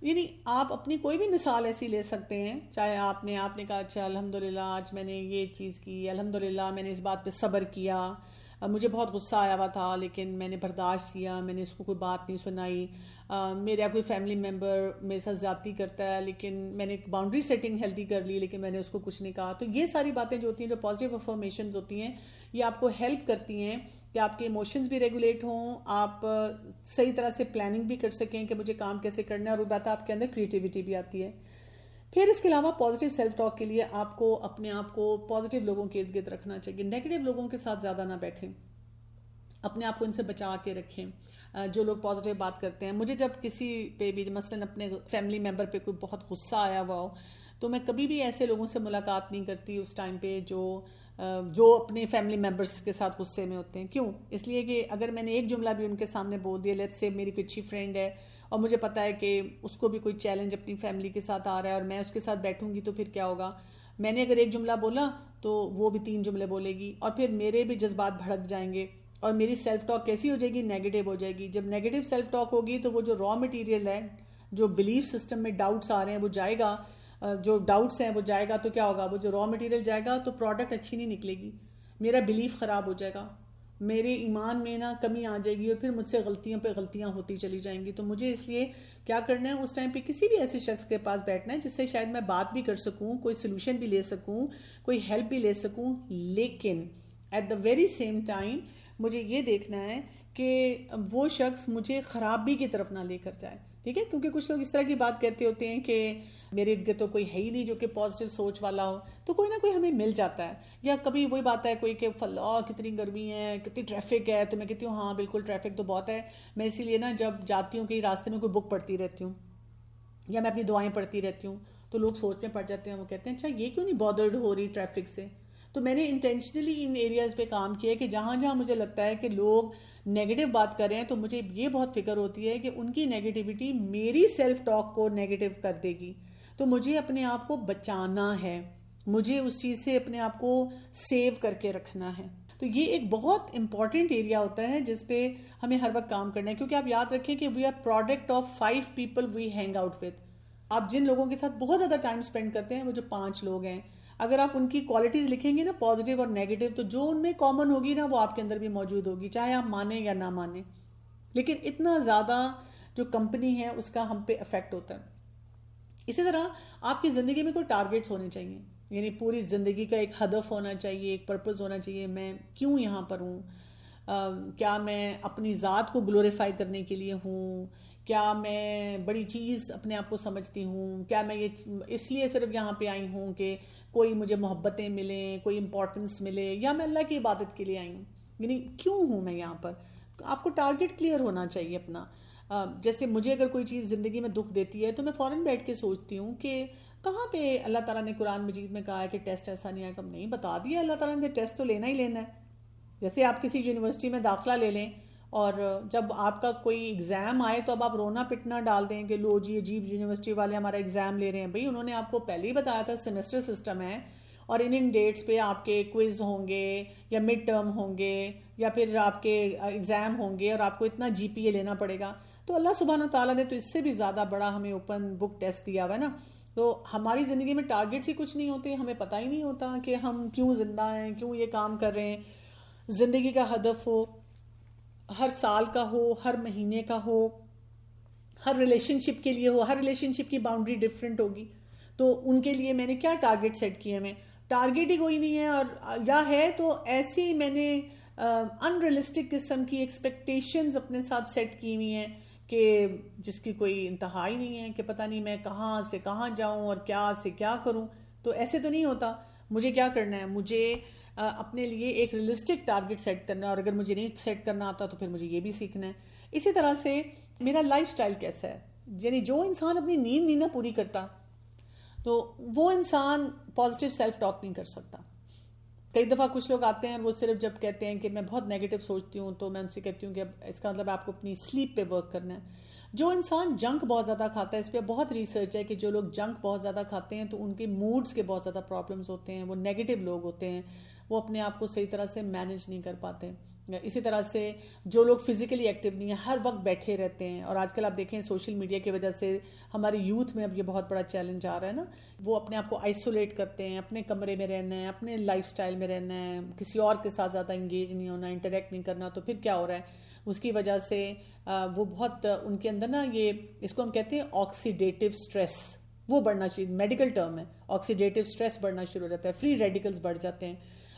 یعنی آپ اپنی کوئی بھی مثال ایسی لے سکتے ہیں، چاہے آپ نے کہا اچھا الحمدللہ آج میں نے یہ چیز کی، الحمدللہ میں نے اس بات پہ صبر کیا، مجھے بہت غصہ آیا ہوا تھا لیکن میں نے برداشت کیا، میں نے اس کو کوئی بات نہیں سنائی، میرا کوئی فیملی ممبر میرے ساتھ زیادتی کرتا ہے لیکن میں نے ایک باؤنڈری سیٹنگ ہیلدی کر لی لیکن میں نے اس کو کچھ نہیں کہا. تو یہ ساری باتیں جو ہوتی ہیں، جو پازیٹیو افرمیشنز ہوتی ہیں، یہ آپ کو ہیلپ کرتی ہیں کہ آپ کے ایموشنز بھی ریگولیٹ ہوں، آپ صحیح طرح سے پلاننگ بھی کر سکیں کہ مجھے کام کیسے کرنا ہے، اور وہ بات آپ کے اندر کریٹیوٹی بھی آتی ہے. پھر اس کے علاوہ پازیٹیو سیلف ٹاک کے لیے آپ کو اپنے آپ کو پازیٹیو لوگوں کے ارد گرد رکھنا چاہیے. نیگیٹو لوگوں کے ساتھ زیادہ نہ بیٹھیں، اپنے آپ کو ان سے بچا کے رکھیں. جو لوگ پازیٹیو بات کرتے ہیں، مجھے جب کسی پہ بھی مثلاً اپنے فیملی ممبر پہ کوئی بہت غصہ آیا ہوا ہو تو میں کبھی بھی ایسے لوگوں سے ملاقات نہیں کرتی اس ٹائم پہ جو اپنے فیملی ممبرس کے ساتھ غصے میں ہوتے ہیں. کیوں؟ اس لیے کہ اگر میں نے ایک جملہ بھی ان کے سامنے بول دیا، لیٹس سے میری کوئی اچھی فرینڈ ہے اور مجھے پتا ہے کہ اس کو بھی کوئی چیلنج اپنی فیملی کے ساتھ آ رہا ہے اور میں اس کے ساتھ بیٹھوں گی تو پھر کیا ہوگا؟ میں نے اگر ایک جملہ بولا تو وہ بھی 3 جملے بولے گی اور پھر میرے بھی جذبات بھڑک جائیں گے اور میری سیلف ٹاک کیسی ہو جائے گی؟ نیگیٹو ہو جائے گی. جب نیگیٹو سیلف ٹاک ہوگی تو وہ جو را مٹیریل ہے، جو بلیف سسٹم میں ڈاؤٹس آ رہے ہیں وہ جائے گا، جو ڈاؤٹس ہیں وہ جائے گا تو کیا ہوگا؟ وہ جو را مٹیریل جائے گا تو پروڈکٹ اچھی نہیں نکلے گی، میرا بلیف خراب ہو جائے گا، میرے ایمان میں نا کمی آ جائے گی اور پھر مجھ سے غلطیاں پہ غلطیاں ہوتی چلی جائیں گی. تو مجھے اس لیے کیا کرنا ہے، اس ٹائم پہ کسی بھی ایسے شخص کے پاس بیٹھنا ہے جس سے شاید میں بات بھی کر سکوں، کوئی سلوشن بھی لے سکوں، کوئی ہیلپ بھی لے سکوں، لیکن at the very same time مجھے یہ دیکھنا ہے کہ وہ شخص مجھے خرابی کی طرف نہ لے کر جائے. ٹھیک ہے؟ کیونکہ کچھ لوگ اس طرح کی بات کہتے ہوتے ہیں کہ میرے ارد گرد تو کوئی ہے ہی نہیں جو کہ پازیٹیو سوچ والا ہو، تو کوئی نہ کوئی ہمیں مل جاتا ہے. یا کبھی وہی بات ہے کوئی کہ فلاں کتنی گرمی ہے، کتنی ٹریفک ہے، تو میں کہتی ہوں ہاں بالکل ٹریفک تو بہت ہے. میں اسی لیے نا جب جاتی ہوں کہ راستے میں کوئی بک پڑھتی رہتی ہوں یا میں اپنی دعائیں پڑھتی رہتی ہوں تو لوگ سوچ میں پڑ جاتے ہیں، وہ کہتے ہیں اچھا یہ کیوں نہیں بادرڈ ہو رہی ٹریفک سے. تو میں نے انٹینشنلی ان ایریاز پہ کام کیا کہ جہاں جہاں مجھے لگتا ہے کہ لوگ نیگیٹو بات کر رہے ہیں تو مجھے یہ بہت فکر ہوتی ہے کہ ان کی نیگیٹیوٹی میری سیلف ٹاک کو نیگیٹو کر دے گی. تو مجھے اپنے آپ کو بچانا ہے، مجھے اس چیز سے اپنے آپ کو سیو کر کے رکھنا ہے. تو یہ ایک بہت امپورٹنٹ ایریا ہوتا ہے جس پہ ہمیں ہر وقت کام کرنا ہے، کیونکہ آپ یاد رکھیں کہ we are product of 5 people we hang out with. آپ جن لوگوں کے ساتھ بہت زیادہ ٹائم سپینڈ کرتے ہیں وہ جو 5 لوگ ہیں، اگر آپ ان کی کوالٹیز لکھیں گے نا پازیٹیو اور نیگیٹو، تو جو ان میں کامن ہوگی نا وہ آپ کے اندر بھی موجود ہوگی، چاہے آپ مانیں یا نہ مانیں. لیکن اتنا زیادہ جو کمپنی ہے اس کا ہم پہ افیکٹ ہوتا ہے. اسی طرح آپ کی زندگی میں کوئی ٹارگیٹس ہونے چاہیے، یعنی پوری زندگی کا ایک ہدف ہونا چاہیے، ایک پرپز ہونا چاہیے. میں کیوں یہاں پر ہوں؟ کیا میں اپنی ذات کو گلوریفائی کرنے کے لیے ہوں؟ کیا میں بڑی چیز اپنے آپ کو سمجھتی ہوں؟ کیا میں یہ اس لیے صرف یہاں پہ آئی ہوں کہ کوئی مجھے محبتیں ملیں، کوئی امپورٹنس ملے، یا میں اللہ کی عبادت کے لیے آئی ہوں؟ یعنی کیوں ہوں میں یہاں پر؟ آپ کو ٹارگیٹ کلیئر ہونا چاہیے اپنا. جیسے مجھے اگر کوئی چیز زندگی میں دکھ دیتی ہے تو میں فوراً بیٹھ کے سوچتی ہوں کہ کہاں پہ اللہ تعالیٰ نے قرآن مجید میں کہا ہے کہ ٹیسٹ ایسا نہیں آئے گا. نہیں، بتا دیا اللہ تعالیٰ نے ٹیسٹ تو لینا ہی لینا ہے. جیسے آپ کسی یونیورسٹی میں داخلہ لے لیں اور جب آپ کا کوئی ایگزام آئے تو اب آپ رونا پٹنا ڈال دیں کہ لو جی عجیب یونیورسٹی والے ہمارا ایگزام لے رہے ہیں. بھئی انہوں نے آپ کو پہلے ہی بتایا تھا سیمسٹر سسٹم ہے اور ان ڈیٹس پہ آپ کے کوئز ہوں گے یا مڈ ٹرم ہوں گے یا پھر آپ کے ایگزام ہوں گے اور آپ کو اتنا جی پی اے لینا پڑے گا. تو اللہ سبحانہ تعالیٰ نے تو اس سے بھی زیادہ بڑا ہمیں اوپن بک ٹیسٹ دیا ہوا ہے نا. تو ہماری زندگی میں ٹارگیٹس ہی کچھ نہیں ہوتے، ہمیں پتہ ہی نہیں ہوتا کہ ہم کیوں زندہ ہیں، کیوں یہ کام کر رہے ہیں. زندگی کا ہدف ہو، ہر سال کا ہو، ہر مہینے کا ہو، ہر ریلیشن شپ کے لیے ہو. ہر ریلیشن شپ کی باؤنڈری ڈفرینٹ ہوگی، تو ان کے لیے میں نے کیا ٹارگیٹ سیٹ کیے؟ میں ٹارگیٹ ہی کوئی نہیں ہے، اور یا ہے تو ایسی میں نے ان ریئلسٹک قسم کی ایکسپیکٹیشنز اپنے ساتھ سیٹ کی ہوئی ہیں کہ جس کی کوئی انتہا ہی نہیں ہے، کہ پتہ نہیں میں کہاں سے کہاں جاؤں اور کیا سے کیا کروں. تو ایسے تو نہیں ہوتا. مجھے کیا کرنا ہے؟ مجھے اپنے لیے ایک ریئلسٹک ٹارگیٹ سیٹ کرنا ہے، اور اگر مجھے نہیں سیٹ کرنا آتا تو پھر مجھے یہ بھی سیکھنا ہے. اسی طرح سے میرا لائف سٹائل کیسا ہے؟ یعنی جو انسان اپنی نیند نہیں نہ پوری کرتا تو وہ انسان پازیٹیو سیلف ٹاک نہیں کر سکتا. کئی دفعہ کچھ لوگ آتے ہیں اور وہ صرف جب کہتے ہیں کہ میں بہت نیگیٹو سوچتی ہوں تو میں ان سے کہتی ہوں کہ اب اس کا مطلب آپ کو اپنی سلیپ پہ ورک کرنا ہے. جو انسان جنک بہت زیادہ کھاتا ہے، اس پہ بہت ریسرچ ہے کہ جو لوگ جنک بہت زیادہ کھاتے ہیں تو ان کے موڈز کے بہت زیادہ پرابلمز ہوتے ہیں، وہ نیگیٹو لوگ ہوتے ہیں، وہ اپنے آپ کو صحیح طرح سے مینیج نہیں کر پاتے. اسی طرح سے جو لوگ فزیکلی ایکٹیو نہیں ہیں، ہر وقت بیٹھے رہتے ہیں، اور آج کل آپ دیکھیں سوشل میڈیا کی وجہ سے ہماری یوتھ میں اب یہ بہت بڑا چیلنج آ رہا ہے نا، وہ اپنے آپ کو آئسولیٹ کرتے ہیں، اپنے کمرے میں رہنا ہے، اپنے لائف سٹائل میں رہنا ہے، کسی اور کے ساتھ زیادہ انگیج نہیں ہونا، انٹریکٹ نہیں کرنا. تو پھر کیا ہو رہا ہے اس کی وجہ سے وہ بہت ان کے اندر نا، یہ اس کو ہم کہتے ہیں آکسیڈیٹو سٹریس، وہ بڑھنا شروع، میڈیکل ٹرم ہے، آکسیڈیٹو سٹریس بڑھنا شروع ہو جاتا ہے، فری ریڈیکلز بڑھ جاتے ہیں،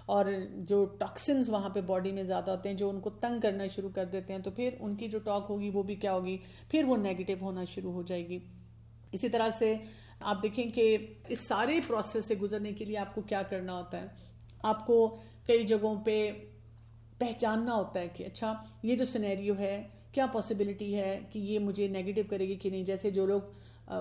اور جو ٹاکسنز وہاں پہ باڈی میں زیادہ ہوتے ہیں جو ان کو تنگ کرنا شروع کر دیتے ہیں، تو پھر ان کی جو ٹاک ہوگی وہ بھی کیا ہوگی، پھر وہ نیگیٹو ہونا شروع ہو جائے گی. اسی طرح سے آپ دیکھیں کہ اس سارے پروسیس سے گزرنے کے لیے آپ کو کیا کرنا ہوتا ہے، آپ کو کئی جگہوں پہ پہچاننا ہوتا ہے کہ اچھا یہ جو سینیریو ہے کیا پاسبلٹی ہے کہ یہ مجھے نیگیٹو کرے گی کہ نہیں. جیسے جو لوگ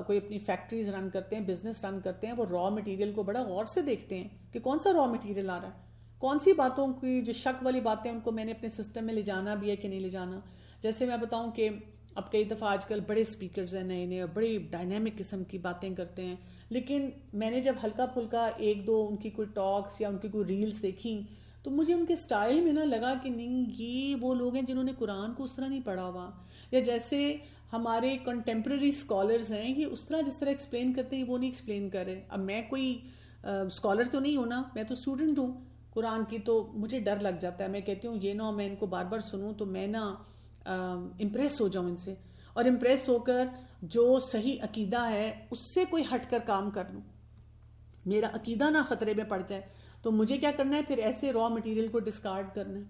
کوئی اپنی فیکٹریز رن کرتے ہیں، بزنس رن کرتے ہیں، وہ را مٹیریل کو بڑا غور سے دیکھتے ہیں کہ کون سا را مٹیریل آ رہا ہے، کون سی باتوں کی جو شک والی باتیں ان کو میں نے اپنے سسٹم میں لے جانا بھی ہے کہ نہیں لے جانا. جیسے میں بتاؤں کہ اب کئی دفعہ آج کل بڑے سپیکرز ہیں نئے نئے اور بڑی ڈائنامک قسم کی باتیں کرتے ہیں، لیکن میں نے جب ہلکا پھلکا ایک دو ان کی کوئی ٹاکس یا ان کی کوئی ریلز دیکھی تو مجھے ان کے سٹائل میں نا لگا کہ نہیں، یہ وہ لوگ ہیں جنہوں نے قرآن کو اس طرح نہیں پڑھا ہوا، یا جیسے ہمارے کنٹمپرری اسکالرز ہیں یہ اس طرح جس طرح ایکسپلین کرتے ہیں وہ نہیں ایکسپلین کر رہے. اب میں کوئی اسکالر تو نہیں ہوں نا، میں تو اسٹوڈنٹ ہوں قرآن کی، تو مجھے ڈر لگ جاتا ہے. میں کہتی ہوں یہ نہ میں ان کو بار بار سنوں تو میں نا امپریس ہو جاؤں ان سے، اور امپریس ہو کر جو صحیح عقیدہ ہے اس سے کوئی ہٹ کر کام کر لوں، میرا عقیدہ نہ خطرے میں پڑ جائے. تو مجھے کیا کرنا ہے پھر، ایسے را مٹیریل کو ڈسکارڈ کرنا ہے.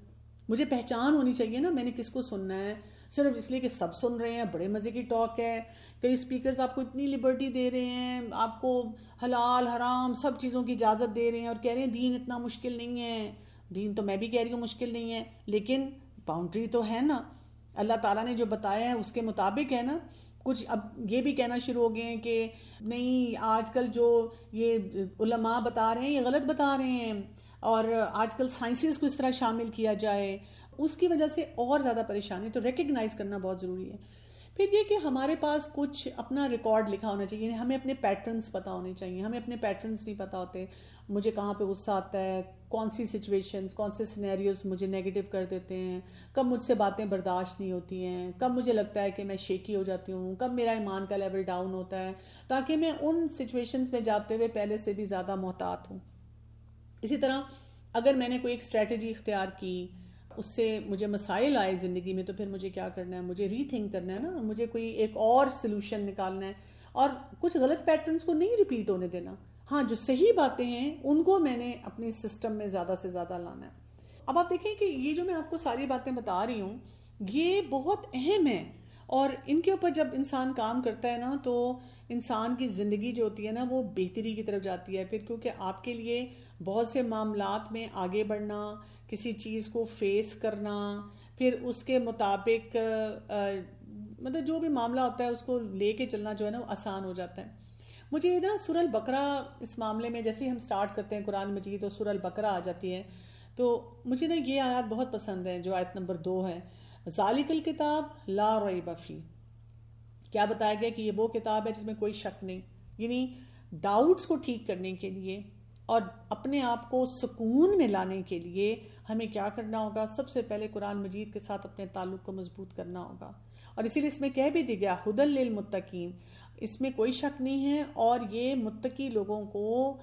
مجھے پہچان ہونی چاہیے نا میں نے کس کو سننا ہے، صرف اس لیے کہ سب سن رہے ہیں، بڑے مزے کی ٹاک ہے، کئی سپیکرز آپ کو اتنی لبرٹی دے رہے ہیں، آپ کو حلال حرام سب چیزوں کی اجازت دے رہے ہیں، اور کہہ رہے ہیں دین اتنا مشکل نہیں ہے. دین تو میں بھی کہہ رہی ہوں مشکل نہیں ہے، لیکن باؤنڈری تو ہے نا، اللہ تعالیٰ نے جو بتایا ہے اس کے مطابق ہے نا. کچھ اب یہ بھی کہنا شروع ہو گئے ہیں کہ نہیں آج کل جو یہ علماء بتا رہے ہیں یہ غلط بتا رہے ہیں، اور آج کل سائنسز کو اس طرح شامل کیا جائے، اس کی وجہ سے اور زیادہ پریشانی. تو ریکگنائز کرنا بہت ضروری ہے. پھر یہ کہ ہمارے پاس کچھ اپنا ریکارڈ لکھا ہونا چاہیے، ہمیں اپنے پیٹرنز پتہ ہونے چاہیے. ہمیں اپنے پیٹرنز نہیں پتہ ہوتے، مجھے کہاں پہ غصہ آتا ہے، کون سی سچویشنز، کون سے سینیریوز مجھے نیگیٹو کر دیتے ہیں، کب مجھ سے باتیں برداشت نہیں ہوتی ہیں، کب مجھے لگتا ہے کہ میں شیکی ہو جاتی ہوں، کب میرا ایمان کا لیول ڈاؤن ہوتا ہے، تاکہ میں ان سچویشنز میں جاتے ہوئے پہلے سے بھی زیادہ محتاط ہوں. اسی طرح اگر میں نے کوئی ایک اسٹریٹجی اختیار کی، اس سے مجھے مسائل آئے زندگی میں، تو پھر مجھے کیا کرنا ہے، مجھے ری تھنک کرنا ہے نا، مجھے کوئی ایک اور سلوشن نکالنا ہے، اور کچھ غلط پیٹرنز کو نہیں ریپیٹ ہونے دینا. ہاں جو صحیح باتیں ہیں ان کو میں نے اپنی سسٹم میں زیادہ سے زیادہ لانا ہے. اب آپ دیکھیں کہ یہ جو میں آپ کو ساری باتیں بتا رہی ہوں یہ بہت اہم ہیں، اور ان کے اوپر جب انسان کام کرتا ہے نا تو انسان کی زندگی جو ہوتی ہے نا وہ بہتری کی طرف جاتی ہے. پھر کیونکہ آپ کے لیے بہت سے معاملات میں آگے بڑھنا، کسی چیز کو فیس کرنا، پھر اس کے مطابق مطلب جو بھی معاملہ ہوتا ہے اس کو لے کے چلنا جو ہے نا وہ آسان ہو جاتا ہے. مجھے نا سورہ البقرہ اس معاملے میں، جیسے ہی ہم سٹارٹ کرتے ہیں قرآن مجید تو سورہ البقرہ آ جاتی ہے، تو مجھے نا یہ آیات بہت پسند ہے جو آیت نمبر 2 ہے. ذالک الکتاب لا ریب فیہ، کیا بتایا گیا کہ یہ وہ کتاب ہے جس میں کوئی شک نہیں. یعنی ڈاؤٹس کو ٹھیک کرنے کے لیے اور اپنے آپ کو سکون میں لانے کے لیے ہمیں کیا کرنا ہوگا، سب سے پہلے قرآن مجید کے ساتھ اپنے تعلق کو مضبوط کرنا ہوگا. اور اسی لیے اس میں کہہ بھی دی گیا ھدی للمتقین، اس میں کوئی شک نہیں ہے، اور یہ متقی لوگوں کو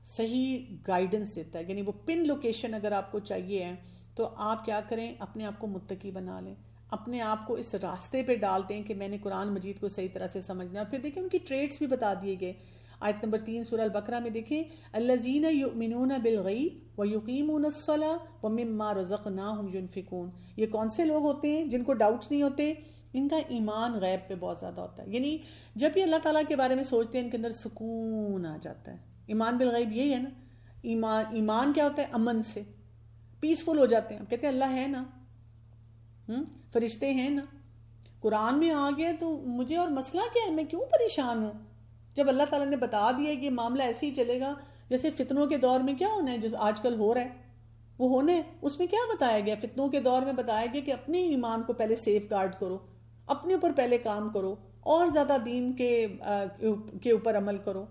صحیح گائیڈنس دیتا ہے. یعنی وہ پن لوکیشن اگر آپ کو چاہیے ہے تو آپ کیا کریں، اپنے آپ کو متقی بنا لیں، اپنے آپ کو اس راستے پہ ڈال دیں کہ میں نے قرآن مجید کو صحیح طرح سے سمجھنا ہے. اور پھر دیکھیں ان کی ٹریٹس بھی بتا دیے گئے. آیت نمبر 3 سورہ البقرہ میں دیکھیں الذین یؤمنون بالغیب ویقیمون الصلاۃ ومما رزقناہم ینفقون. یہ کون سے لوگ ہوتے ہیں جن کو ڈاؤٹس نہیں ہوتے، ان کا ایمان غیب پہ بہت زیادہ ہوتا ہے. یعنی جب بھی اللہ تعالیٰ کے بارے میں سوچتے ہیں ان کے اندر سکون آ جاتا ہے. ایمان بالغیب یہی ہے نا، ایمان کیا ہوتا ہے، امن سے پیسفل ہو جاتے ہیں. کہتے ہیں اللہ ہے نا، فرشتے ہیں نا، قرآن میں آ گیا تو مجھے اور مسئلہ کیا ہے، میں کیوں پریشان ہوں جب اللہ تعالیٰ نے بتا دیا کہ یہ معاملہ ایسے ہی چلے گا. جیسے فتنوں کے دور میں کیا ہونا ہے جو آج کل ہو رہا ہے وہ ہونا ہے، اس میں کیا بتایا گیا، فتنوں کے دور میں بتایا گیا کہ اپنے ایمان کو پہلے سیف گارڈ کرو، اپنے اوپر پہلے کام کرو، اور زیادہ دین کے اوپر عمل کرو،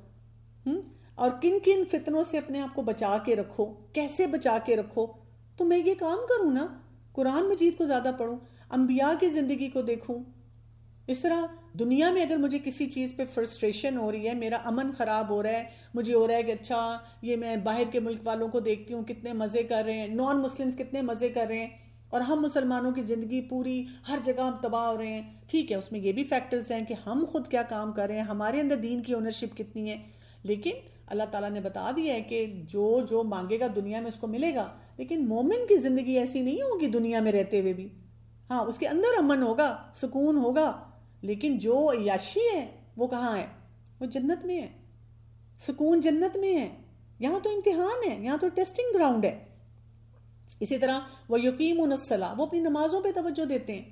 اور کن کن فتنوں سے اپنے آپ کو بچا کے رکھو، کیسے بچا کے رکھو. تو میں یہ کام کروں نا، قرآن مجید کو زیادہ پڑھوں، انبیاء کی زندگی کو دیکھوں. اس طرح دنیا میں اگر مجھے کسی چیز پہ فرسٹریشن ہو رہی ہے، میرا امن خراب ہو رہا ہے، مجھے ہو رہا ہے کہ اچھا یہ میں باہر کے ملک والوں کو دیکھتی ہوں کتنے مزے کر رہے ہیں، نان مسلمز کتنے مزے کر رہے ہیں، اور ہم مسلمانوں کی زندگی پوری ہر جگہ ہم تباہ ہو رہے ہیں. ٹھیک ہے، اس میں یہ بھی فیکٹرز ہیں کہ ہم خود کیا کام کر رہے ہیں، ہمارے اندر دین کی اونرشپ کتنی ہے. لیکن اللہ تعالیٰ نے بتا دیا ہے کہ جو مانگے گا دنیا میں اس کو ملے گا. لیکن مومن کی زندگی ایسی نہیں ہوگی دنیا میں رہتے ہوئے بھی. ہاں، اس کے اندر امن ہوگا، سکون ہوگا، لیکن جو عیاشی ہے وہ کہاں ہے؟ وہ جنت میں ہے. سکون جنت میں ہے. یہاں تو امتحان ہے، یہاں تو ٹیسٹنگ گراؤنڈ ہے. اسی طرح وہ یقیمون الصلاۃ، وہ اپنی نمازوں پہ توجہ دیتے ہیں.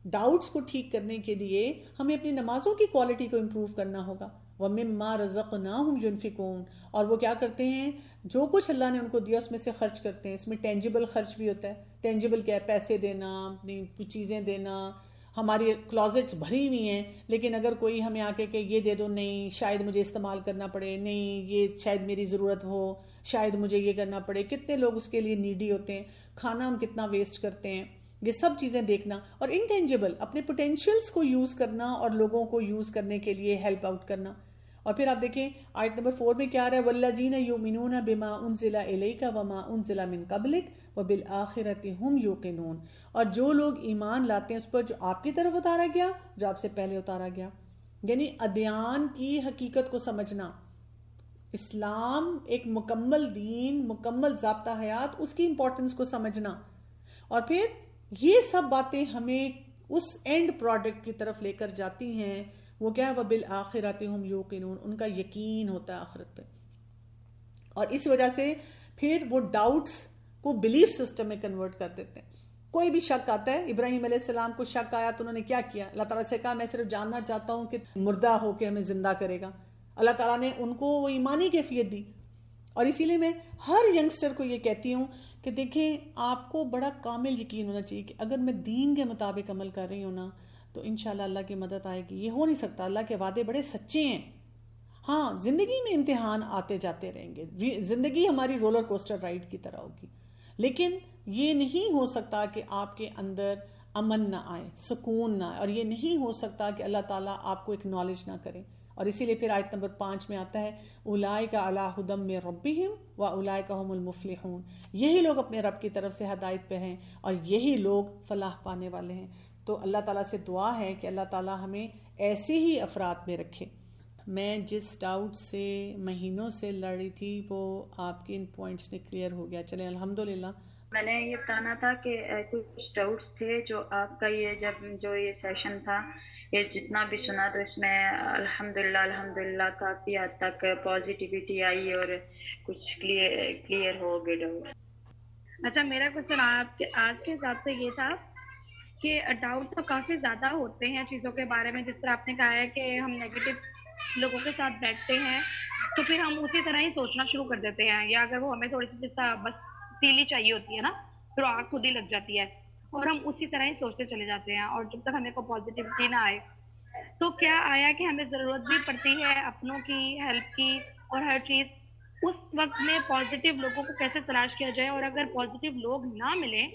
ڈاؤٹس کو ٹھیک کرنے کے لیے ہمیں اپنی نمازوں کی کوالٹی کو امپروو کرنا ہوگا. وَمِمَّا رَزَقْنَاهُمْ يُنْفِقُونَ، اور وہ کیا کرتے ہیں؟ جو کچھ اللہ نے ان کو دیا اس میں سے خرچ کرتے ہیں. اس میں ٹینجیبل خرچ بھی ہوتا ہے. ٹینجیبل کیا ہے؟ پیسے دینا، اپنی کچھ چیزیں دینا. ہماری کلازٹس بھری ہوئی ہیں، لیکن اگر کوئی ہمیں آ کے کہ یہ دے دو، نہیں شاید مجھے استعمال کرنا پڑے، نہیں یہ شاید میری ضرورت ہو، شاید مجھے یہ کرنا پڑے. کتنے لوگ اس کے لیے نیڈی ہوتے ہیں. کھانا ہم کتنا ویسٹ کرتے ہیں. یہ سب چیزیں دیکھنا، اور انٹینجیبل اپنے پوٹینشیلز کو یوز کرنا اور لوگوں کو یوز کرنے کے لیے ہیلپ آؤٹ کرنا. اور پھر آپ دیکھیں آیت نمبر 4 میں کیا رہا ہے؟ وَالَّذِينَ يُؤْمِنُونَ بِمَا أُنزِلَ إِلَيْكَ وَمَا أُنزِلَ مِن قَبْلِكَ وَبِالْآخِرَةِ هُمْ يُوقِنُونَ. اور جو لوگ ایمان لاتے ہیں اس پر جو آپ کی طرف اتارا گیا، جو آپ سے پہلے اتارا گیا. یعنی ادیان کی حقیقت کو سمجھنا. اسلام ایک مکمل دین، مکمل ضابطہ حیات، اس کی امپورٹنس کو سمجھنا. اور پھر یہ سب باتیں ہمیں اس اینڈ پروڈکٹ کی طرف لے کر جاتی ہیں. وہ کیا ہے؟ وَبِالْآخِرَةِ هُمْ يُوقِنُونَ، ان کا یقین ہوتا ہے آخرت پہ. اور اس وجہ سے پھر وہ ڈاؤٹس کو بلیف سسٹم میں کنورٹ کر دیتے ہیں. کوئی بھی شک آتا ہے، ابراہیم علیہ السلام کو شک آیا تو انہوں نے کیا کیا؟ اللہ تعالیٰ سے کہا میں صرف جاننا چاہتا ہوں کہ مردہ ہو کے ہمیں زندہ کرے گا. اللہ تعالیٰ نے ان کو وہ ایمانی کیفیت دی. اور اسی لیے میں ہر ینگسٹر کو یہ کہتی ہوں کہ دیکھیں آپ کو بڑا کامل یقین ہونا چاہیے کہ اگر میں دین کے مطابق عمل کر رہی ہوں نا تو انشاءاللہ اللہ کی مدد آئے گی. یہ ہو نہیں سکتا، اللہ کے وعدے بڑے سچے ہیں. ہاں، زندگی میں امتحان آتے جاتے رہیں گے، زندگی ہماری رولر کوسٹر رائڈ کی طرح ہوگی، لیکن یہ نہیں ہو سکتا کہ آپ کے اندر امن نہ آئے، سکون نہ آئے، اور یہ نہیں ہو سکتا کہ اللہ تعالیٰ آپ کو اکنالج نہ کرے. اور اسی لیے پھر آیت نمبر 5 میں آتا ہے اولئک علی ھدی من ربہم واولئک ھم المفلحون. یہی لوگ اپنے رب کی طرف سے ہدایت پہ ہیں اور یہی لوگ فلاح پانے والے ہیں. تو اللہ تعالیٰ سے دعا ہے کہ اللہ تعالیٰ ہمیں ایسے ہی افراد میں رکھے. میں جس ڈاؤٹ سے مہینوں سے لڑ رہی تھی وہ آپ کے ان پوائنٹس نے کلیئر ہو گیا. چلیں الحمدللہ. میں نے یہ بتانا تھا کہ کچھ ڈاؤٹس تھے جو آپ کا یہ سیشن تھا، یہ جتنا بھی سنا تو اس میں الحمدللہ کافی حد تک پازیٹیوٹی آئی اور کچھ کلیئر ہو گئے ڈاؤٹ. اچھا، میرا کوشچن آج کے حساب سے یہ تھا کہ ڈاؤٹ تو کافی زیادہ ہوتے ہیں چیزوں کے بارے میں. جس طرح آپ نے کہا ہے کہ ہم نیگیٹو لوگوں کے ساتھ بیٹھتے ہیں تو پھر ہم اسی طرح ہی سوچنا شروع کر دیتے ہیں، یا اگر وہ ہمیں تھوڑی سی جس طرح بس تیلی چاہیے ہوتی ہے نا، پھر آگ خود ہی لگ جاتی ہے اور ہم اسی طرح ہی سوچتے چلے جاتے ہیں. اور جب تک ہمیں کوئی پازیٹیوٹی نہ آئے تو کیا آیا کہ ہمیں ضرورت بھی پڑتی ہے اپنوں کی ہیلپ کی اور ہر چیز. اس وقت میں پازیٹیو لوگوں کو کیسے تلاش کیا جائے، اور اگر پازیٹیو لوگ نہ ملیں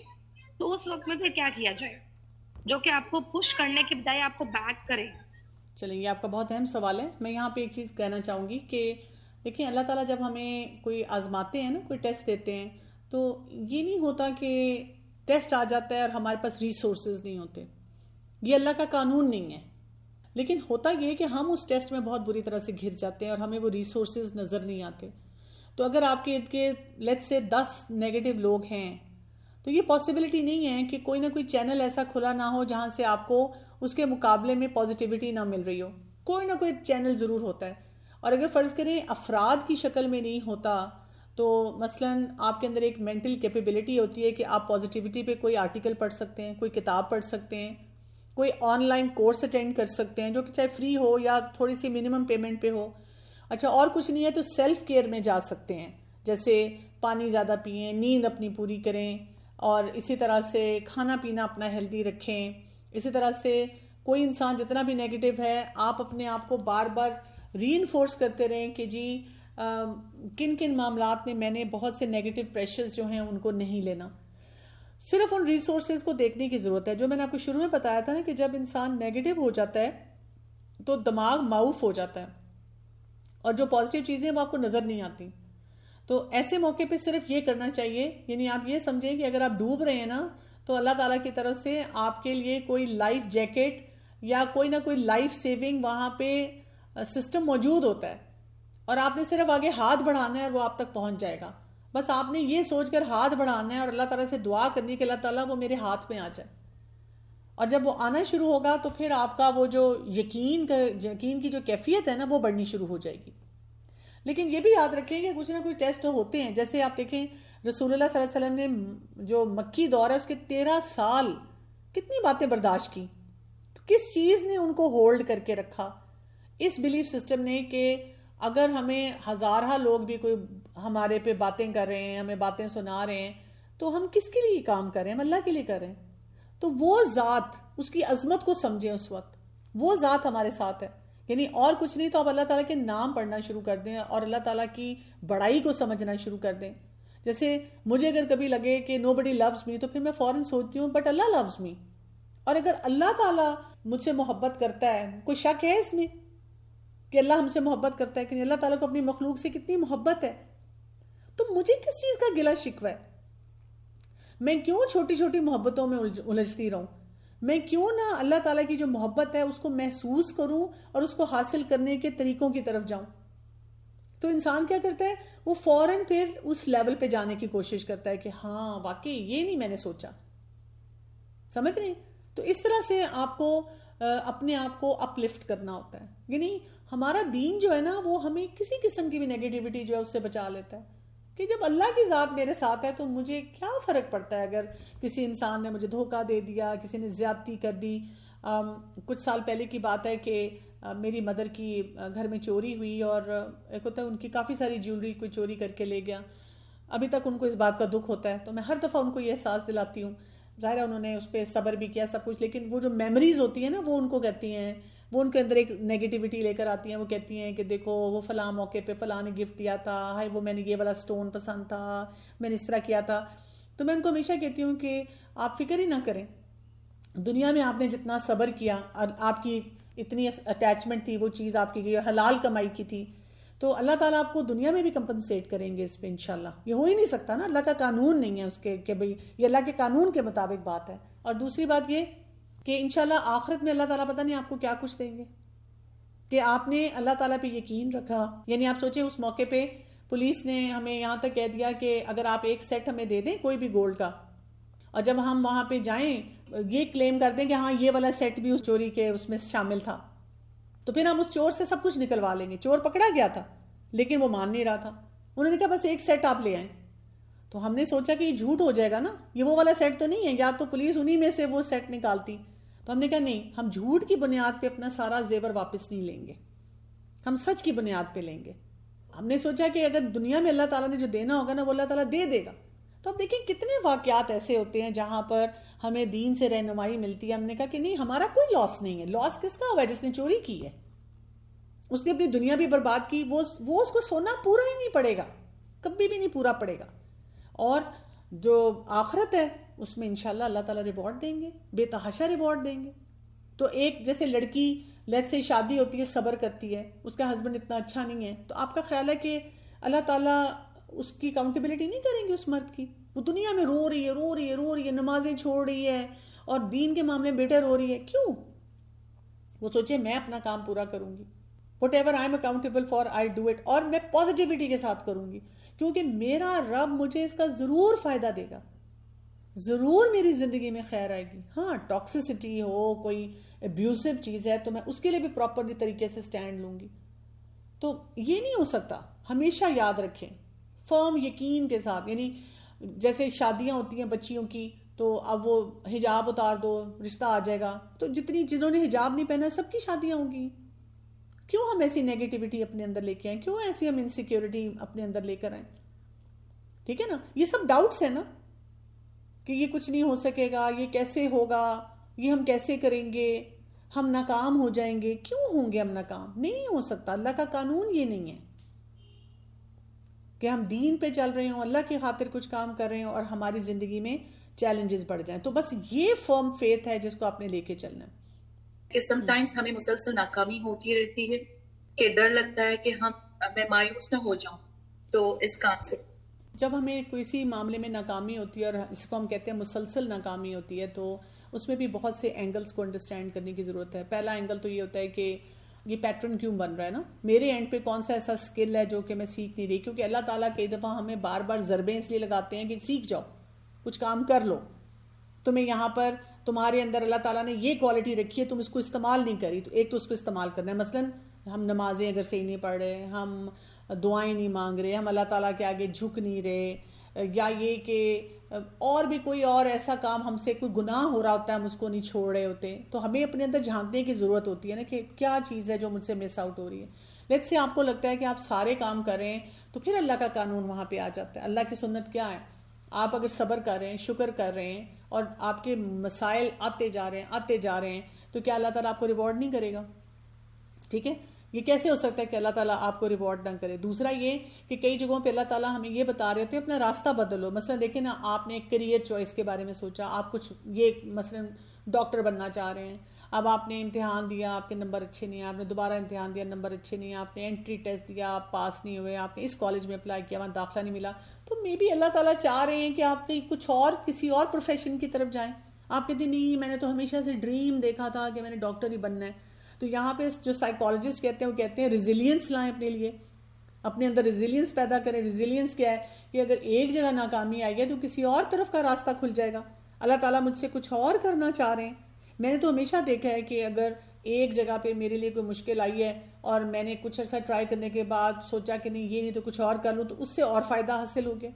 تو اس وقت میں پھر کیا کیا جائے جو کہ آپ کو پش کرنے کی بجائے آپ کو بیک کرے. چلیں، یہ آپ کا بہت اہم سوال ہے. میں یہاں پہ ایک چیز کہنا چاہوں گی کہ دیکھیں اللہ تعالیٰ جب ہمیں کوئی آزماتے ہیں نا، کوئی ٹیسٹ دیتے ہیں، تو یہ نہیں ہوتا کہ ٹیسٹ آ جاتا ہے اور ہمارے پاس ریسورسز نہیں ہوتے. یہ اللہ کا قانون نہیں ہے. لیکن ہوتا یہ ہے کہ ہم اس ٹیسٹ میں بہت بری طرح سے گھر جاتے ہیں اور ہمیں وہ ریسورسز نظر نہیں آتے. تو اگر آپ کے ارد گرد لیٹس سے 10 نیگیٹو لوگ ہیں تو یہ پاسبلٹی نہیں ہے کہ کوئی نہ کوئی چینل ایسا کھلا نہ ہو جہاں سے آپ کو اس کے مقابلے میں پازیٹیوٹی نہ مل رہی ہو. کوئی نہ کوئی چینل ضرور ہوتا ہے. اور اگر فرض کریں افراد کی شکل میں نہیں ہوتا تو مثلاً آپ کے اندر ایک مینٹل کیپیبلٹی ہوتی ہے کہ آپ پازیٹیوٹی پہ کوئی آرٹیکل پڑھ سکتے ہیں، کوئی کتاب پڑھ سکتے ہیں، کوئی آن لائن کورس اٹینڈ کر سکتے ہیں جو کہ چاہے فری ہو یا تھوڑی سی منیمم پیمنٹ پہ ہو. اچھا، اور کچھ نہیں ہے تو سیلف کیئر میں جا سکتے ہیں، جیسے پانی زیادہ پئیں، نیند اپنی پوری کریں، اور اسی طرح سے کھانا پینا اپنا ہیلدی رکھیں. اسی طرح سے کوئی انسان جتنا بھی نیگیٹو ہے آپ اپنے آپ کو بار بار ری انفورس کرتے رہیں کہ جی کن کن معاملات میں میں نے بہت سے نیگیٹو پریشرز جو ہیں ان کو نہیں لینا. صرف ان ریسورسز کو دیکھنے کی ضرورت ہے. جو میں نے آپ کو شروع میں بتایا تھا نا کہ جب انسان نیگیٹو ہو جاتا ہے تو دماغ معاف ہو جاتا ہے اور جو پازیٹیو چیزیں وہ آپ کو نظر نہیں آتی. تو ایسے موقع پہ صرف یہ کرنا چاہیے, یعنی آپ یہ سمجھیں کہ اگر آپ ڈوب رہے ہیں نا تو اللہ تعالیٰ کی طرف سے آپ کے لیے کوئی لائف جیکٹ یا کوئی نہ کوئی لائف سیونگ وہاں پہ سسٹم موجود ہوتا ہے, اور آپ نے صرف آگے ہاتھ بڑھانا ہے اور وہ آپ تک پہنچ جائے گا. بس آپ نے یہ سوچ کر ہاتھ بڑھانا ہے اور اللہ تعالیٰ سے دعا کرنی کہ اللہ تعالیٰ وہ میرے ہاتھ میں آ جائے, اور جب وہ آنا شروع ہوگا تو پھر آپ کا وہ جو یقین کی جو کیفیت ہے نا وہ بڑھنی شروع ہو جائے گی. لیکن یہ بھی یاد رکھیں کہ کچھ نہ کچھ ٹیسٹ ہوتے ہیں. جیسے آپ دیکھیں رسول اللہ صلی اللہ علیہ وسلم نے جو مکی دور ہے اس کے 13 سال کتنی باتیں برداشت کی, تو کس چیز نے ان کو ہولڈ کر کے رکھا؟ اس بلیف سسٹم نے کہ اگر ہمیں ہزارہ لوگ بھی کوئی ہمارے پہ باتیں کر رہے ہیں, ہمیں باتیں سنا رہے ہیں, تو ہم کس کے لیے کام کر رہے ہیں؟ ہم اللہ کے لیے کر رہے ہیں. تو وہ ذات, اس کی عظمت کو سمجھیں اس وقت, وہ ذات ہمارے ساتھ ہے. یعنی اور کچھ نہیں تو آپ اللہ تعالیٰ کے نام پڑھنا شروع کر دیں اور اللہ تعالیٰ کی بڑائی کو سمجھنا شروع کر دیں. جیسے مجھے اگر کبھی لگے کہ nobody loves me تو پھر میں فوراً سوچتی ہوں بٹ اللہ loves me. اور اگر اللہ تعالیٰ مجھ سے محبت کرتا ہے, کوئی شک ہے اس میں کہ اللہ ہم سے محبت کرتا ہے کہ نہیں؟ اللہ تعالیٰ کو اپنی مخلوق سے کتنی محبت ہے, تو مجھے کس چیز کا گلہ شکوہ ہے؟ میں کیوں چھوٹی چھوٹی محبتوں میں الجھتی رہوں؟ میں کیوں نہ اللہ تعالیٰ کی جو محبت ہے اس کو محسوس کروں اور اس کو حاصل کرنے کے طریقوں کی طرف جاؤں؟ تو انسان کیا کرتا ہے, وہ فوراً پھر اس لیول پہ جانے کی کوشش کرتا ہے کہ ہاں واقعی یہ نہیں میں نے سوچا. سمجھ رہے ہیں؟ تو اس طرح سے آپ کو اپنے آپ کو اپ لفٹ کرنا ہوتا ہے. یعنی ہمارا دین جو ہے نا وہ ہمیں کسی قسم کی بھی نیگیٹیوٹی جو ہے اس سے بچا لیتا ہے کہ جب اللہ کی ذات میرے ساتھ ہے تو مجھے کیا فرق پڑتا ہے اگر کسی انسان نے مجھے دھوکہ دے دیا, کسی نے زیادتی کر دی. کچھ سال پہلے کی بات ہے کہ میری مدر کی گھر میں چوری ہوئی اور ایک ہوتا ہے ان کی کافی ساری جیولری کوئی چوری کر کے لے گیا. ابھی تک ان کو اس بات کا دکھ ہوتا ہے, تو میں ہر دفعہ ان کو یہ احساس دلاتی ہوں. ظاہر ہے انہوں نے اس پہ صبر بھی کیا سب کچھ, لیکن وہ جو میموریز ہوتی ہیں نا وہ ان کو کرتی ہیں, وہ ان کے اندر ایک نیگیٹیوٹی لے کر آتی ہیں. وہ کہتی ہیں کہ دیکھو وہ فلاں موقع پہ فلاں نے گفٹ دیا تھا, ہائے وہ میں نے یہ والا سٹون پسند تھا, میں نے اس طرح کیا تھا. تو میں ان کو ہمیشہ کہتی ہوں کہ آپ فکر ہی نہ کریں, دنیا میں آپ نے جتنا صبر کیا اور آپ کی اتنی اٹیچمنٹ تھی, وہ چیز آپ کی گئی حلال کمائی کی تھی, تو اللہ تعالیٰ آپ کو دنیا میں بھی کمپنسیٹ کریں گے اس پہ انشاءاللہ. یہ ہو ہی نہیں سکتا نا, اللہ کا قانون نہیں ہے اس کے کہ بھئی یہ اللہ کے قانون کے مطابق بات ہے. اور دوسری بات یہ کہ انشاءاللہ آخرت میں اللہ تعالیٰ پتہ نہیں آپ کو کیا کچھ دیں گے کہ آپ نے اللہ تعالیٰ پہ یقین رکھا. یعنی آپ سوچیں اس موقع پہ پولیس نے ہمیں یہاں تک کہہ دیا کہ اگر آپ ایک سیٹ ہمیں دے دیں کوئی بھی گولڈ کا, اور جب ہم وہاں پہ جائیں یہ کلیم کر دیں کہ ہاں یہ والا سیٹ بھی اس چوری کے اس میں شامل تھا, تو پھر ہم اس چور سے سب کچھ نکلوا لیں گے. چور پکڑا گیا تھا لیکن وہ مان نہیں رہا تھا, انہوں نے کہا بس ایک سیٹ آپ لے آئیں. تو ہم نے سوچا کہ یہ جھوٹ ہو جائے گا نا, یہ وہ والا سیٹ تو نہیں ہے, یا تو پولیس انہی میں سے وہ سیٹ نکالتی. تو ہم نے کہا نہیں, ہم جھوٹ کی بنیاد پہ اپنا سارا زیور واپس نہیں لیں گے, ہم سچ کی بنیاد پہ لیں گے. ہم نے سوچا کہ اگر دنیا میں اللہ تعالیٰ نے جو دینا ہوگا نا وہ اللہ تعالیٰ دے دے گا. تو اب دیکھیں کتنے واقعات ایسے ہوتے ہیں جہاں پر ہمیں دین سے رہنمائی ملتی ہے. ہم نے کہا کہ نہیں ہمارا کوئی لاس نہیں ہے. لاس کس کا ہوا ہے؟ جس نے چوری کی ہے, اس نے اپنی دنیا بھی برباد کی, وہ اس کو سونا پورا ہی نہیں پڑے گا, کبھی بھی نہیں پورا پڑے گا. اور جو آخرت ہے اس میں انشاءاللہ اللہ تعالیٰ ریوارڈ دیں گے, بے تحاشا ریوارڈ دیں گے. تو ایک جیسے لڑکی لیٹ سے شادی ہوتی ہے, صبر کرتی ہے, اس کا ہسبینڈ اتنا اچھا نہیں ہے, تو آپ کا خیال ہے کہ اللہ تعالیٰ اس کی اکاؤنٹیبلٹی نہیں کریں گے اس مرد کی؟ وہ دنیا میں رو رہی ہے, نمازیں چھوڑ رہی ہے, اور دین کے معاملے میں بیٹر ہو رہی ہے. کیوں؟ وہ سوچے میں اپنا کام پورا کروں گی, what ever I am accountable for I do it, اور میں پازیٹیوٹی کے ساتھ کروں گی کیونکہ میرا رب مجھے اس کا ضرور فائدہ دے گا, ضرور میری زندگی میں خیر آئے گی. ہاں ٹاکسیسٹی ہو, کوئی ابیوزو چیز ہے تو میں اس کے لیے بھی پراپرلی طریقے سے سٹینڈ لوں گی. تو یہ نہیں ہو سکتا. ہمیشہ یاد رکھیں فرم یقین کے ساتھ. یعنی جیسے شادیاں ہوتی ہیں بچیوں کی, تو اب وہ حجاب اتار دو رشتہ آ جائے گا, تو جنہوں نے حجاب نہیں پہنا سب کی شادیاں ہوں گی. کیوں ہم ایسی نیگیٹیوٹی اپنے اندر لے کے آئیں؟ کیوں ایسی ہم انسیکیورٹی اپنے اندر لے کر آئیں؟ ٹھیک ہے نا, یہ سب ڈاؤٹس ہیں نا کہ یہ کچھ نہیں ہو سکے گا, یہ کیسے ہوگا, یہ ہم کیسے کریں گے, ہم ناکام ہو جائیں گے. کیوں ہوں گے ہم ناکام؟ نہیں ہو سکتا. اللہ کا قانون یہ نہیں ہے کہ ہم دین پہ چل رہے ہوں, اللہ کی خاطر کچھ کام کر رہے ہوں اور ہماری زندگی میں چیلنجز بڑھ جائیں. تو بس یہ فرم فیتھ ہے جس کو آپ نے لے کے چلنا ہے. کہ سم ٹائمز ہمیں مسلسل ناکامی ہوتی رہتی ہے کہ ڈر لگتا ہے کہ میں مایوس نہ ہو جاؤں تو اس کام سے. جب ہمیں کسی معاملے میں ناکامی ہوتی ہے اور اس کو ہم کہتے ہیں مسلسل ناکامی ہوتی ہے تو اس میں بھی بہت سے اینگلز کو انڈرسٹینڈ کرنے کی ضرورت ہے. پہلا اینگل تو یہ ہوتا ہے کہ یہ پیٹرن کیوں بن رہا ہے نا, میرے اینڈ پہ کون سا ایسا اسکل ہے جو کہ میں سیکھ نہیں رہی, کیونکہ اللہ تعالیٰ کئی دفعہ ہمیں بار بار ضربیں اس لیے لگاتے ہیں کہ سیکھ جاؤ, کچھ کام کر لو, تمہیں یہاں پر تمہارے اندر اللہ تعالیٰ نے یہ کوالٹی رکھی ہے, تم اس کو استعمال نہیں کری, تو ایک تو اس کو استعمال کرنا ہے. مثلاً ہم نمازیں اگر صحیح نہیں پڑھ رہے, ہم دعائیں نہیں مانگ رہے, ہم اللہ تعالیٰ کے آگے جھک نہیں رہے, یا یہ کہ اور بھی کوئی اور ایسا کام ہم سے کوئی گناہ ہو رہا ہوتا ہے ہم اس کو نہیں چھوڑ رہے ہوتے, تو ہمیں اپنے اندر جھانکنے کی ضرورت ہوتی ہے نا کہ کیا چیز ہے جو مجھ سے مس آؤٹ ہو رہی ہے. لیٹس سے آپ کو لگتا ہے کہ آپ سارے کام کر رہے ہیں تو پھر اللہ کا قانون وہاں پہ آ جاتا ہے. اللہ کی سنت کیا ہے, آپ اگر صبر کر رہے ہیں, شکر کر رہے ہیں, اور آپ کے مسائل آتے جا رہے ہیں تو کیا اللہ تعالیٰ آپ کو ریوارڈ نہیں کرے گا؟ ٹھیک ہے, یہ کیسے ہو سکتا ہے کہ اللہ تعالیٰ آپ کو ریوارڈ نہ کرے؟ دوسرا یہ کہ کئی جگہوں پہ اللہ تعالیٰ ہمیں یہ بتا رہے ہوتے ہیں اپنا راستہ بدلو. مثلا دیکھیں نا, آپ نے ایک کریئر چوائس کے بارے میں سوچا, آپ کچھ یہ مثلا ڈاکٹر بننا چاہ رہے ہیں, اب آپ نے امتحان دیا, آپ کے نمبر اچھے نہیں ہیں, آپ نے دوبارہ امتحان دیا, نمبر اچھے نہیں ہیں, آپ نے انٹری ٹیسٹ دیا, آپ پاس نہیں ہوئے, آپ نے اس کالج میں اپلائی کیا, وہاں داخلہ نہیں ملا, تو مے بی اللہ تعالیٰ چاہ رہے ہیں کہ آپ کچھ اور کسی اور پروفیشن کی طرف جائیں. آپ کہتے ہیں نہیں, میں نے تو ہمیشہ سے ڈریم دیکھا تھا کہ میں نے ڈاکٹر ہی بننا ہے. تو یہاں پہ جو سائیکالوجسٹ کہتے ہیں وہ کہتے ہیں ریزیلینس لائیں اپنے لیے, اپنے اندر ریزیلینس پیدا کریں. ریزیلینس کیا ہے کہ اگر ایک جگہ ناکامی آئی ہے تو کسی اور طرف کا راستہ کھل جائے گا. اللہ تعالیٰ مجھ سے کچھ اور کرنا چاہ رہے ہیں. میں نے تو ہمیشہ دیکھا ہے کہ اگر ایک جگہ پہ میرے لیے کوئی مشکل آئی ہے اور میں نے کچھ عرصہ ٹرائی کرنے کے بعد سوچا کہ نہیں یہ نہیں تو کچھ اور کر لوں, تو اس سے اور فائدہ حاصل ہو گیا.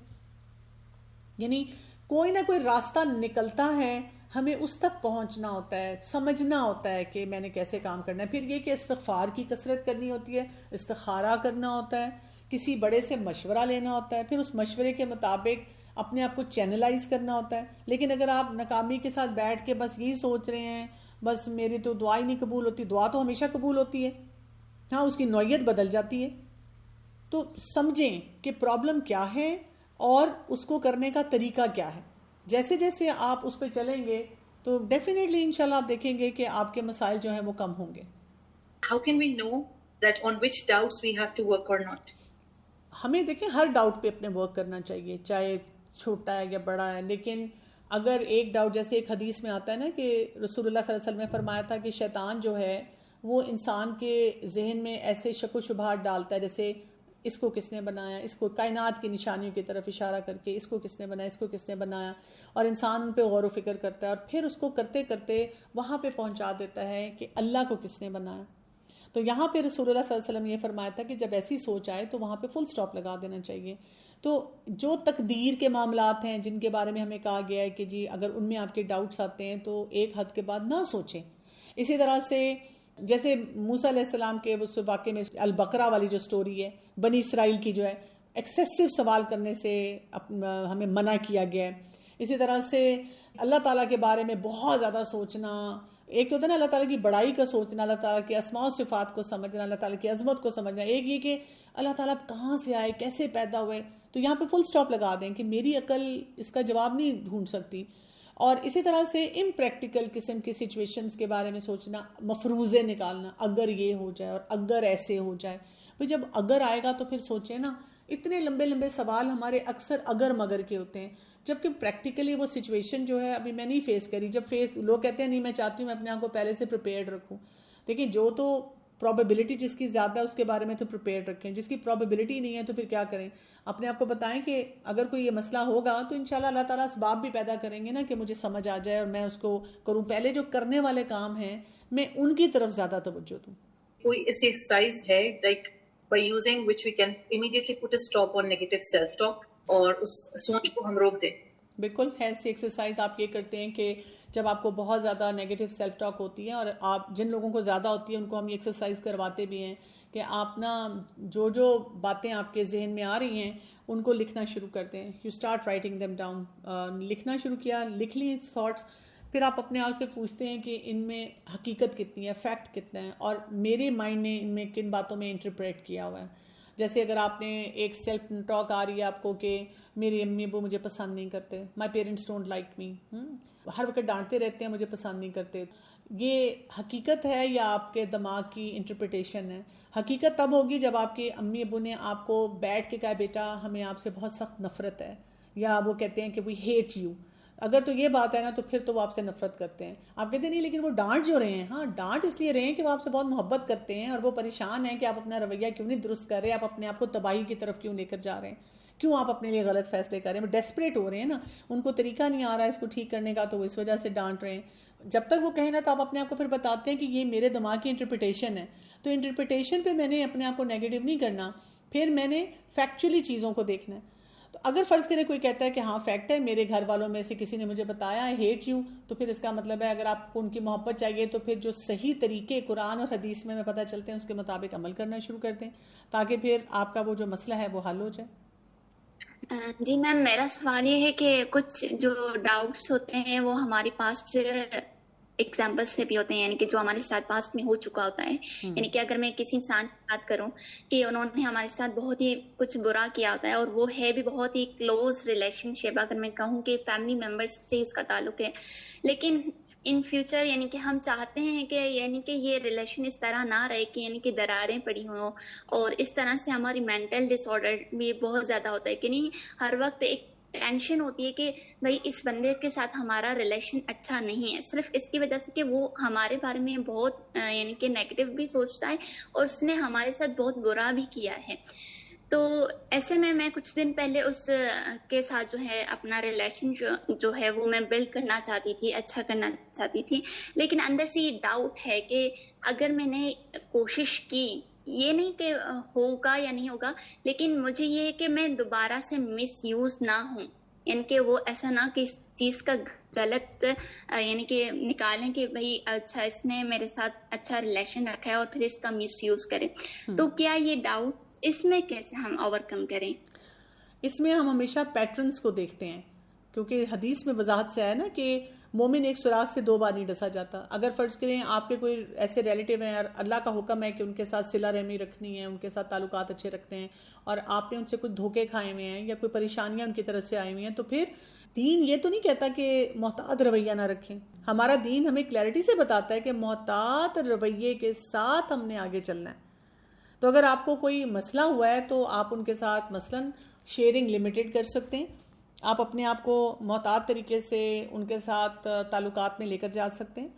یعنی کوئی نہ کوئی راستہ نکلتا ہے, ہمیں اس تک پہنچنا ہوتا ہے, سمجھنا ہوتا ہے کہ میں نے کیسے کام کرنا ہے. پھر یہ کہ استغفار کی کثرت کرنی ہوتی ہے, استخارہ کرنا ہوتا ہے, کسی بڑے سے مشورہ لینا ہوتا ہے, پھر اس مشورے کے مطابق اپنے آپ کو چینلائز کرنا ہوتا ہے. لیکن اگر آپ ناکامی کے ساتھ بیٹھ کے بس یہی سوچ رہے ہیں بس میری تو دعا ہی نہیں قبول ہوتی, دعا تو ہمیشہ قبول ہوتی ہے, ہاں اس کی نوعیت بدل جاتی ہے. تو سمجھیں کہ پرابلم کیا ہے اور اس کو کرنے کا طریقہ کیا ہے. جیسے جیسے آپ اس پہ چلیں گے تو ڈیفینیٹلی انشاءاللہ آپ دیکھیں گے کہ آپ کے مسائل جو ہیں وہ کم ہوں گے. How can we know that on which doubts we have to work or not? ہمیں دیکھیں ہر ڈاؤٹ پہ اپنے ورک کرنا چاہیے, چاہے چھوٹا ہے یا بڑا ہے. لیکن اگر ایک ڈاؤٹ, جیسے ایک حدیث میں آتا ہے نا کہ رسول اللہ صلی اللہ علیہ وسلم نے فرمایا تھا کہ شیطان جو ہے وہ انسان کے ذہن میں ایسے شک و شبہات ڈالتا ہے جیسے اس کو کس نے بنایا, اس کو کائنات کی نشانیوں کی طرف اشارہ کر کے اس کو کس نے بنایا, اس کو کس نے بنایا, اور انسان ان پہ غور و فکر کرتا ہے اور پھر اس کو کرتے کرتے وہاں پہ پہنچا دیتا ہے کہ اللہ کو کس نے بنایا. تو یہاں پہ رسول اللہ صلی اللہ علیہ وسلم نے یہ فرمایا تھا کہ جب ایسی سوچ آئے تو وہاں پہ فل سٹاپ لگا دینا چاہیے. تو جو تقدیر کے معاملات ہیں جن کے بارے میں ہمیں کہا گیا ہے کہ جی اگر ان میں آپ کے ڈاؤٹس آتے ہیں تو ایک حد کے بعد نہ سوچیں. اسی طرح سے جیسے موسیٰ علیہ السلام کے اس واقعے میں البقرہ والی جو سٹوری ہے, بنی اسرائیل کی جو ہے, ایکسیسو سوال کرنے سے ہمیں منع کیا گیا ہے. اسی طرح سے اللہ تعالیٰ کے بارے میں بہت زیادہ سوچنا, ایک تو ہوتا ہے نا اللہ تعالیٰ کی بڑائی کا سوچنا, اللہ تعالیٰ کے اسماء و صفات کو سمجھنا, اللہ تعالیٰ کی عظمت کو سمجھنا. ایک یہ کہ اللہ تعالیٰ کہاں سے آئے, کیسے پیدا ہوئے. تو یہاں پہ فل سٹاپ لگا دیں کہ میری عقل اس کا جواب نہیں ڈھونڈ سکتی. اور اسی طرح سے امپریکٹیکل قسم کی سچویشنز کے بارے میں سوچنا, مفروضے نکالنا, اگر یہ ہو جائے اور اگر ایسے ہو جائے. پھر جب اگر آئے گا تو پھر سوچیں نا, اتنے لمبے لمبے سوال ہمارے اکثر اگر مگر کے ہوتے ہیں, جبکہ پریکٹیکلی وہ سچویشن جو ہے ابھی میں نہیں فیس کری. جب لوگ کہتے ہیں نہیں میں چاہتی ہوں میں اپنے آپ کو پہلے سے پریپیئرڈ رکھوں. دیکھیں جو تو پرابیبلٹی جس کی زیادہ ہے اس کے بارے میں تو پریپیئرڈ رکھیں, جس کی پرابیبلٹی نہیں ہے تو پھر کیا کریں, اپنے آپ کو بتائیں کہ اگر کوئی یہ مسئلہ ہوگا تو انشاءاللہ اللہ تعالیٰ اسباب بھی پیدا کریں گے نا کہ مجھے سمجھ آ جائے اور میں اس کو کروں. پہلے جو کرنے والے کام ہیں میں ان کی طرف زیادہ توجہ دوں. کوئی ایسی ایکسرسائز ہے like by using which we can immediately put a stop on negative self talk اور اس سوچ کو ہم روک دیں؟ بالکل ہے. ایسی ایکسرسائز آپ یہ کرتے ہیں کہ جب آپ کو بہت زیادہ نیگیٹو سیلف ٹاک ہوتی ہے, اور آپ جن لوگوں کو زیادہ ہوتی ہے ان کو ہم یہ ایکسرسائز کرواتے بھی ہیں کہ آپ نا جو باتیں آپ کے ذہن میں آ رہی ہیں ان کو لکھنا شروع کرتے ہیں. You start writing them down. لکھنا شروع کیا, لکھ لی تھاٹس, پھر آپ اپنے آپ سے پوچھتے ہیں کہ ان میں حقیقت کتنی ہے, فیکٹ کتنا ہے, اور میرے مائنڈ نے ان میں کن باتوں میں انٹرپریٹ کیا ہوا ہے. جیسے اگر آپ نے ایک سیلف ٹاک آ رہی ہے آپ کو کہ میری امی ابو مجھے پسند نہیں کرتے، my parents don't like me, ہر وقت ڈانٹتے رہتے ہیں، مجھے پسند نہیں کرتے، یہ حقیقت ہے یا آپ کے دماغ کی انٹرپریٹیشن ہے؟ حقیقت تب ہوگی جب آپ کے امی ابو نے آپ کو بیٹھ کے کہا بیٹا ہمیں آپ سے بہت سخت نفرت ہے، یا وہ کہتے ہیں کہ وی ہیٹ یو. اگر تو یہ بات ہے نا تو پھر تو وہ آپ سے نفرت کرتے ہیں. آپ کہتے ہیں نہیں لیکن وہ ڈانٹ جو رہے ہیں، ہاں ڈانٹ اس لیے رہے ہیں کہ وہ آپ سے بہت محبت کرتے ہیں، اور وہ پریشان ہیں کہ آپ اپنا رویہ کیوں نہیں درست کر رہے، آپ اپنے آپ کو تباہی کی طرف کیوں لے کر جا رہے ہیں، کیوں آپ اپنے لیے غلط فیصلے کر رہے ہیں. وہ ڈیسپریٹ ہو رہے ہیں نا، ان کو طریقہ نہیں آ رہا ہے اس کو ٹھیک کرنے کا، تو وہ اس وجہ سے ڈانٹ رہے ہیں. جب تک وہ کہیں نا تو آپ اپنے آپ کو پھر بتاتے ہیں کہ یہ میرے دماغ کی انٹرپریٹیشن ہے. تو انٹرپریٹیشن پہ میں نے اپنے آپ کو نیگیٹو نہیں کرنا، پھر میں نے فیکچولی چیزوں کو دیکھنا ہے. تو اگر فرض کرے کوئی کہتا ہے کہ ہاں فیکٹ ہے، میرے گھر والوں میں سے کسی نے مجھے بتایا آئی ہیٹ یو، تو پھر اس کا مطلب ہے اگر آپ کو ان کی محبت چاہیے تو پھر جو صحیح طریقے قرآن اور حدیث میں پتہ چلتے ہیں اس کے مطابق عمل کرنا شروع کر دیں، تاکہ پھر آپ کا وہ جو مسئلہ ہے وہ حل ہو جائے. جی میم، میرا سوال یہ ہے کہ کچھ جو ڈاؤٹس ہوتے ہیں وہ ہماری پاسٹ ایگزامپل سے بھی ہوتے ہیں، یعنی کہ جو ہمارے ساتھ پاسٹ میں ہو چکا ہوتا ہے. یعنی کہ اگر میں کسی انسان کی بات کروں کہ انہوں نے ہمارے ساتھ بہت ہی کچھ برا کیا ہوتا ہے، اور وہ ہے بھی بہت ہی کلوز ریلیشن شپ، اگر میں کہوں کہ فیملی ممبرس سے اس کا تعلق ہے، لیکن ان فیوچر یعنی کہ ہم چاہتے ہیں کہ یعنی کہ یہ ریلیشن اس طرح نہ رہے کہ یعنی کہ دراریں پڑی ہوں، اور اس طرح سے ہماری مینٹل ڈس آرڈر بھی بہت زیادہ ہوتا ہے کہ نہیں ہر وقت ایک ٹینشن ہوتی ہے کہ بھائی اس بندے کے ساتھ ہمارا ریلیشن اچھا نہیں ہے، صرف اس کی وجہ سے کہ وہ ہمارے بارے میں بہت یعنی کہ نیگیٹو بھی سوچتا ہے، اور اس نے ہمارے ساتھ بہت برا بھی کیا ہے. تو ایسے میں کچھ دن پہلے اس کے ساتھ جو ہے اپنا ریلیشن جو ہے وہ میں بلڈ کرنا چاہتی تھی، اچھا کرنا چاہتی تھی، لیکن اندر سے یہ ڈاؤٹ ہے کہ اگر میں نے کوشش کی، یہ نہیں کہ ہوگا یا نہیں ہوگا، لیکن مجھے یہ ہے کہ میں دوبارہ سے مس یوز نہ ہوں، یعنی کہ وہ ایسا نہ کہ اس چیز کا غلط یعنی کہ نکالیں کہ بھائی اچھا اس نے میرے ساتھ اچھا ریلیشن رکھا ہے اور پھر اس کا مس یوز کریں. تو کیا یہ ڈاؤٹ اس میں کیسے ہم اوور کم کریں؟ اس میں ہم ہمیشہ پیٹرنز کو دیکھتے ہیں، کیونکہ حدیث میں وضاحت سے ہے نا کہ مومن ایک سوراخ سے 2 بار نہیں ڈسا جاتا. اگر فرض کریں آپ کے کوئی ایسے ریلیٹیو ہیں اور اللہ کا حکم ہے کہ ان کے ساتھ صلہ رحمی رکھنی ہے، ان کے ساتھ تعلقات اچھے رکھتے ہیں، اور آپ نے ان سے کچھ دھوکے کھائے ہوئے ہیں یا کوئی پریشانیاں ان کی طرف سے آئی ہوئی ہیں، تو پھر دین یہ تو نہیں کہتا کہ محتاط رویہ نہ رکھیں. ہمارا دین ہمیں کلیئرٹی سے بتاتا ہے کہ محتاط رویے کے ساتھ ہم نے آگے چلنا ہے. تو اگر آپ کو کوئی مسئلہ ہوا ہے تو آپ ان کے ساتھ مثلاً شیئرنگ لمیٹڈ کر سکتے ہیں، آپ اپنے آپ کو محتاط طریقے سے ان کے ساتھ تعلقات میں لے کر جا سکتے ہیں.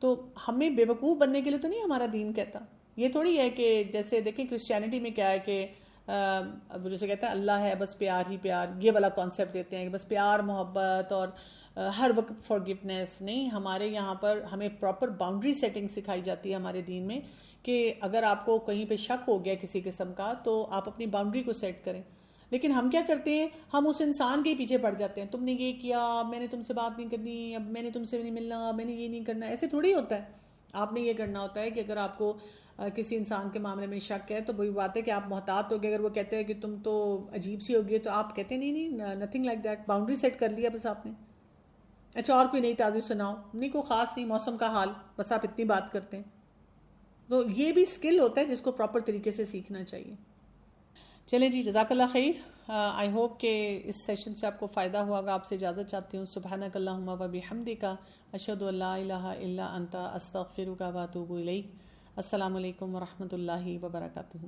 تو ہمیں بے وقوف بننے کے لیے تو نہیں ہمارا دین کہتا. یہ تھوڑی ہے کہ جیسے دیکھیں کرسچینٹی میں کیا ہے کہ جیسے کہتا ہے اللہ ہے بس پیار ہی پیار، یہ والا کانسیپٹ دیتے ہیں کہ بس پیار محبت اور ہر وقت فارگیونیس. نہیں، ہمارے یہاں پر ہمیں پراپر باؤنڈری سیٹنگ سکھائی جاتی ہے ہمارے دین میں کہ اگر آپ کو کہیں پہ شک ہو گیا کسی قسم کا تو آپ اپنی باؤنڈری کو سیٹ کریں. لیکن ہم کیا کرتے ہیں، ہم اس انسان کے پیچھے پڑ جاتے ہیں، تم نے یہ کیا، میں نے تم سے بات نہیں کرنی، اب میں نے تم سے نہیں ملنا، میں نے یہ نہیں کرنا. ایسے تھوڑی ہوتا ہے. آپ نے یہ کرنا ہوتا ہے کہ اگر آپ کو کسی انسان کے معاملے میں شک ہے تو وہی بات ہے کہ آپ محتاط ہو گئے. اگر وہ کہتے ہیں کہ تم تو عجیب سی ہوگی تو آپ کہتے ہیں نہیں nothing like that, boundary set کر لیا بس آپ نے. اچھا اور کوئی نئی تازی سناؤ، نہیں کوئی خاص نہیں، موسم کا حال، بس آپ اتنی بات کرتے ہیں. تو یہ بھی اسکل ہوتا ہے جس کو پراپر طریقے سے سیکھنا چاہیے. چلیں جی، جزاک اللہ خیر. آئی ہوپ کہ اس سیشن سے آپ کو فائدہ ہوا ہوگا. آپ سے اجازت چاہتی ہوں. سبحانک اللہم و بحمدک، اشہد ان لا الہ الا انت، استغفرک و اتوب الیک. السلام علیکم ورحمۃ اللہ وبرکاتہ.